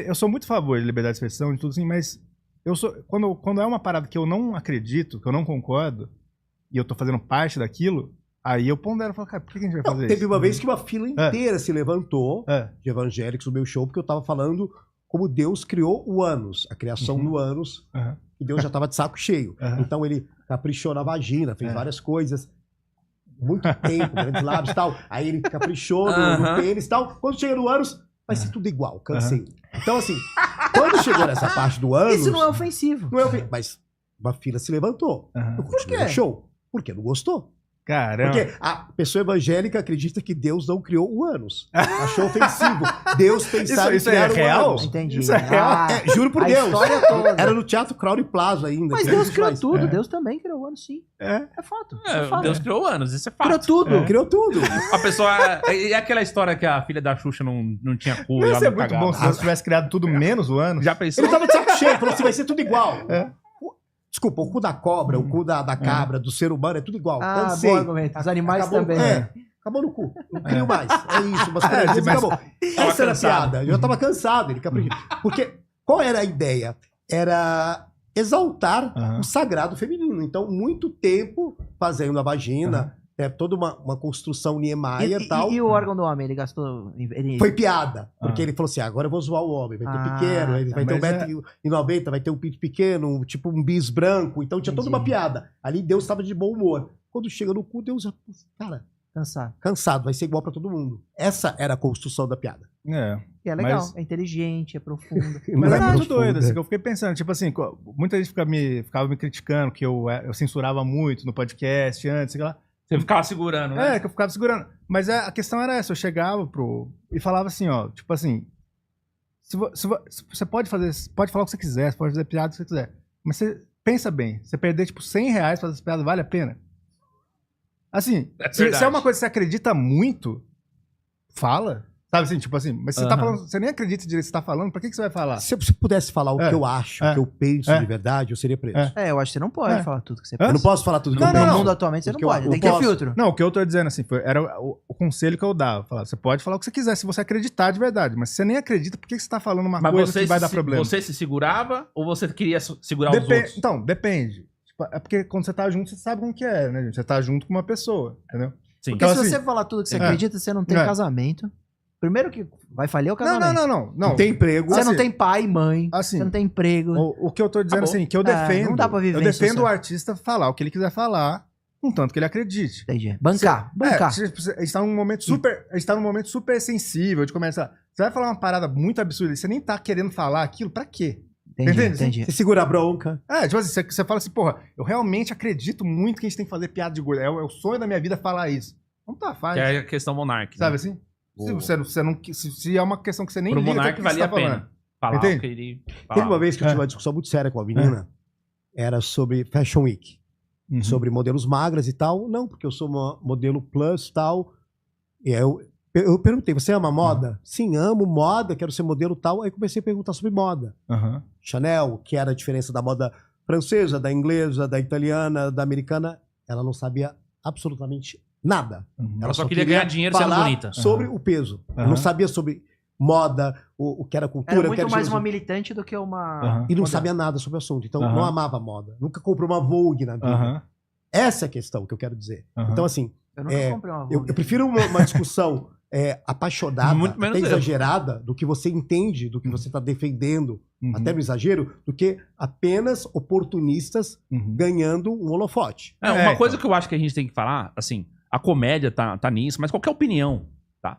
eu sou muito a favor de liberdade de expressão e tudo assim, mas quando é uma parada que eu não acredito, que eu não concordo, e eu tô fazendo parte daquilo, aí eu pondero e falo, cara, por que a gente vai fazer isso? Teve uma vez que uma fila inteira se levantou de evangélicos no meu show, porque eu tava falando como Deus criou o ânus, a criação do ânus, e Deus já tava de saco cheio. Então ele caprichou na vagina, fez várias coisas, muito tempo, grandes lábios e tal. Aí ele caprichou no pênis e tal. Quando chega no ânus, vai ser tudo igual, cansei. Então assim, quando chegou nessa parte do ânus... Isso não é ofensivo. Não é ofensivo, mas uma fila se levantou. Eu continuei no show, porque não gostou. Caramba. Porque a pessoa evangélica acredita que Deus não criou o ânus. Achou ofensivo. Deus pensava em criar real? o ânus. Entendi. Isso é real? Juro por a Deus. história toda. Era no Teatro Crowley Plaza ainda. Mas Deus criou tudo. Deus também criou o ânus, sim. É fato. Deus criou anos, isso é fato. Criou tudo. Criou tudo. A pessoa... E aquela história que a filha da Xuxa não tinha cu. Ia ser muito bom se Deus tivesse criado tudo menos o ano. Já pensou? Ele tava de saco cheio, falou assim, vai ser tudo igual. Desculpa, o cu da cobra, o cu da cabra, do ser humano, é tudo igual. Cansei. Bom argumento. Os animais Acabou, também. Acabou no cu. Não crio mais. É isso. Mas acabou. Essa era a piada. Eu já tava cansado. Ele caprichou. Porque qual era a ideia? Era exaltar o sagrado feminino. Então, muito tempo fazendo a vagina, toda uma construção Niemeyer e tal. E o órgão do homem? Ele gastou... Foi piada. Porque ele falou assim, agora eu vou zoar o homem. Vai ter pequeno, ele vai ter 1,90 m, vai ter um pinto pequeno, tipo um bis branco. Então tinha toda uma piada. Ali Deus estava de bom humor. Quando chega no cu, Deus já... Cara... Cansado, vai ser igual pra todo mundo. Essa era a construção da piada. E é legal, é inteligente, é profundo. Mas é muito doido, assim, que eu fiquei pensando, tipo assim, muita gente ficava me criticando que eu censurava muito no podcast antes, sei lá. Você ficava segurando, né? Que eu ficava segurando. Mas a questão era essa, eu chegava e falava assim, ó, tipo assim, você pode falar o que você quiser, você pode fazer piada o que você quiser, mas você pensa bem, você perder tipo R$100 pra fazer essa piada, vale a pena? Assim, se é uma coisa que você acredita muito, fala. Sabe assim, tipo assim, mas você tá falando, você nem acredita direito que você tá falando, pra que você vai falar? Se você pudesse falar o que eu acho, o que eu penso de verdade, eu seria preso. Eu acho que você não pode falar tudo que você pensa. Eu não posso falar tudo que eu penso. No mundo atualmente você não pode, tem que ter filtro. Não, o que eu tô dizendo assim, era o conselho que eu dava. Você pode falar o que você quiser, se você acreditar de verdade, mas se você nem acredita, por que você tá falando uma coisa que vai dar problema? Você se segurava ou você queria segurar os outros? Então, depende. É porque quando você tá junto, você sabe como que é, né, gente? Você tá junto com uma pessoa, entendeu? Sim. Porque então, se você falar tudo que você acredita, você não tem casamento. Primeiro que vai falir o casamento. Não tem emprego. Você não tem pai, mãe. Assim, você não tem emprego. O que eu tô dizendo assim, que eu defendo. Não dá pra viver eu defendo o artista falar o que ele quiser falar, contanto que ele acredite. Entendi. Bancar. A gente tá num momento super sensível de começar. Você vai falar uma parada muito absurda, você nem tá querendo falar aquilo, pra quê? Entendi. Você segura a bronca. Tipo assim, você fala assim, porra, eu realmente acredito muito que a gente tem que fazer piada de gordo. É o sonho da minha vida falar isso. Então tá, faz. Que é a questão Monark. Sabe assim? Se é uma questão que você nem liga... Pro Monark valia a pena. Falar o que ele falava. Teve uma vez que eu tive uma discussão muito séria com a menina. Era sobre Fashion Week. Sobre modelos magras e tal. Não, porque eu sou uma modelo plus e tal. E eu perguntei, você ama moda? Sim, amo moda, quero ser modelo tal. Aí comecei a perguntar sobre moda. Chanel, que era a diferença da moda francesa, da inglesa, da italiana, da americana. Ela não sabia absolutamente nada. Ela só queria ganhar dinheiro sendo bonita. Sobre o peso. Ela não sabia sobre moda, o que era cultura. Era muito mais uma militante do que uma... E não sabia nada sobre o assunto. Então não amava moda. Nunca comprou uma Vogue na vida. Essa é a questão que eu quero dizer. Então assim, eu nunca comprei uma Vogue. Eu prefiro uma discussão apaixonada, até exagerada, do que você entende, do que você está defendendo, até no exagero, do que apenas oportunistas ganhando um holofote. Uma coisa que eu acho que a gente tem que falar, assim, a comédia tá nisso, mas qualquer opinião, tá?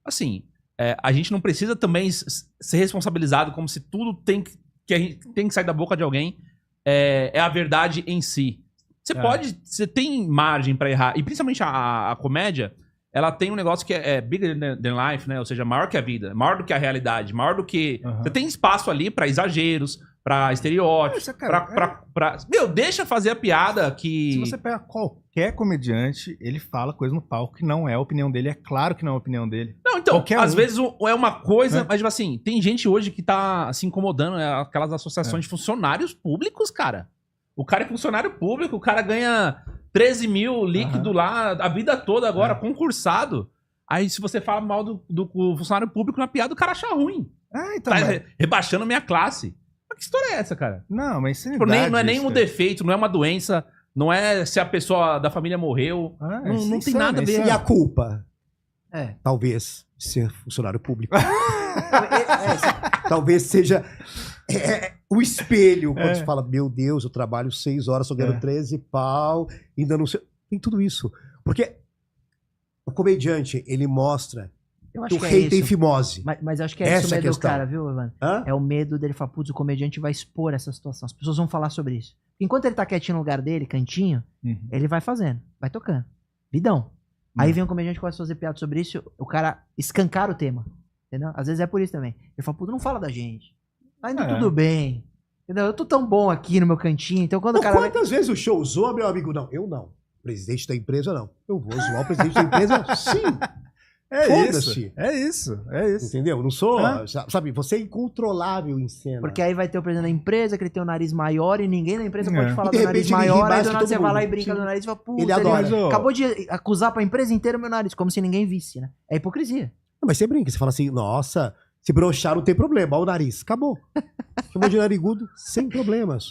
Assim, a gente não precisa também ser responsabilizado como se tudo tem que sair da boca de alguém é a verdade em si. Você tem margem pra errar, e principalmente a comédia, ela tem um negócio que é bigger than life, né? Ou seja, maior que a vida, maior do que a realidade, maior do que... Você tem espaço ali pra exageros, pra estereótipos, Meu, deixa fazer a piada que... Se você pega qualquer comediante, ele fala coisa no palco que não é a opinião dele, é claro que não é a opinião dele. Não, então, às vezes é uma coisa, mas tipo assim, tem gente hoje que tá se incomodando, aquelas associações de funcionários públicos, cara. O cara é funcionário público, o cara ganha 13 mil líquido lá a vida toda agora, concursado. Aí se você fala mal do funcionário público na piada, o cara acha ruim. Então, Tá mas- rebaixando a minha classe. Mas que história é essa, cara? Não, mas Tipo, não é nem um defeito, não é uma doença, não é se a pessoa da família morreu. Não tem nada a ver. E a culpa? É. Talvez ser funcionário público. Talvez seja o espelho. Quando você fala, meu Deus, eu trabalho 6 horas, só ganhando 13 pau, ainda não sei. Tem tudo isso. Porque o comediante, ele mostra Eu que acho o que é rei tem isso. fimose. Mas eu acho que é Essa esse o é a medo do questão. cara, viu, Ivan? Hã? É o medo dele falar, putz, o comediante vai expor essa situação. As pessoas vão falar sobre isso. Enquanto ele tá quietinho no lugar dele, cantinho, ele vai fazendo, vai tocando. Vidão. Aí vem um comediante que começa a fazer piada sobre isso, o cara escancara o tema. Entendeu? Às vezes é por isso também. Ele fala, puta, não fala da gente. Tá indo tudo bem. Entendeu? Eu tô tão bom aqui no meu cantinho. Então quando o cara. Quantas vezes o show zoa, meu amigo? Não, eu não. Presidente da empresa, não. Eu vou zoar o presidente da empresa, sim. Foda-se. É isso. Entendeu? Não sou. Sabe, você é incontrolável em cena. Porque aí vai ter o presidente da empresa, que ele tem o nariz maior e ninguém na empresa pode falar E de do nariz repente ele ri maior. Aí mais do que nada todo você vai lá mundo. e brinca Sim. do nariz e fala, puta, Ele adora. Mas, ô, acabou de acusar pra empresa inteira o meu nariz, como se ninguém visse, né? É hipocrisia. Não, mas você brinca, você fala assim, nossa, se broxar não tem problema, olha o nariz. Acabou. Chamou de narigudo sem problemas.